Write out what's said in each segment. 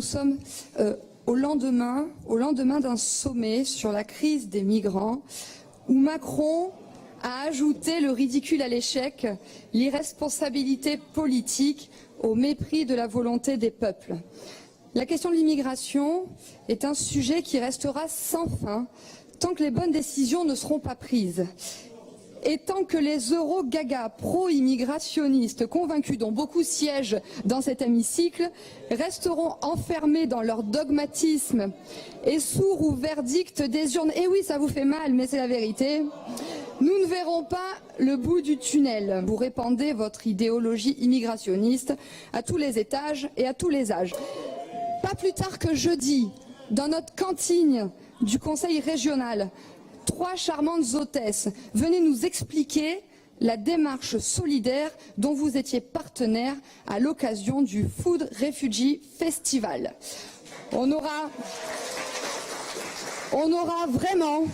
sommes au lendemain d'un sommet sur la crise des migrants où Macron a ajouté le ridicule à l'échec, l'irresponsabilité politique au mépris de la volonté des peuples. La question de l'immigration est un sujet qui restera sans fin tant que les bonnes décisions ne seront pas prises. Et tant que les euro-gaga pro-immigrationnistes convaincus, dont beaucoup siègent dans cet hémicycle, resteront enfermés dans leur dogmatisme et sourds au verdict des urnes, et oui, ça vous fait mal, mais c'est la vérité, nous ne verrons pas le bout du tunnel. Vous répandez votre idéologie immigrationniste à tous les étages et à tous les âges. Pas plus tard que jeudi, dans notre cantine du Conseil régional, 3 charmantes hôtesses venaient nous expliquer la démarche solidaire dont vous étiez partenaire à l'occasion du Food Refugee Festival. On aura vraiment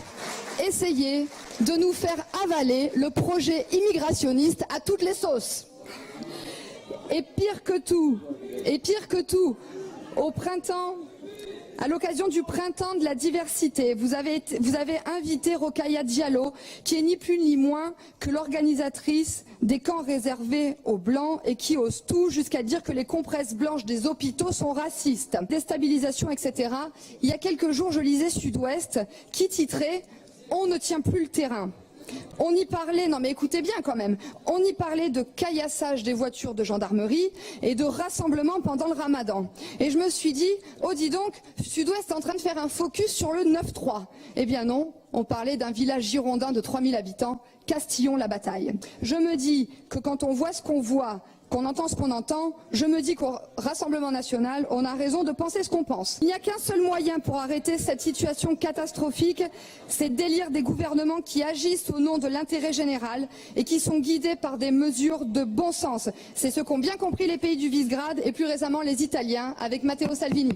essayé de nous faire avaler le projet immigrationniste à toutes les sauces. Et pire que tout, au printemps, à l'occasion du printemps de la diversité, vous avez invité Rokhaya Diallo, qui est ni plus ni moins que l'organisatrice des camps réservés aux Blancs et qui ose tout jusqu'à dire que les compresses blanches des hôpitaux sont racistes. Déstabilisation, etc. Il y a quelques jours, je lisais Sud-Ouest qui titrait « On ne tient plus le terrain ». On y parlait, non mais écoutez bien quand même, on y parlait de caillassage des voitures de gendarmerie et de rassemblement pendant le ramadan. Et je me suis dit, oh dis donc, Sud-Ouest est en train de faire un focus sur le 9-3. Eh bien non, on parlait d'un village girondin de 3000 habitants, Castillon-la-Bataille. Je me dis que quand on voit ce qu'on voit, qu'on entend ce qu'on entend, je me dis qu'au Rassemblement national, on a raison de penser ce qu'on pense. Il n'y a qu'un seul moyen pour arrêter cette situation catastrophique, c'est d'élire des gouvernements qui agissent au nom de l'intérêt général et qui sont guidés par des mesures de bon sens. C'est ce qu'ont bien compris les pays du Visegrad et plus récemment les Italiens avec Matteo Salvini.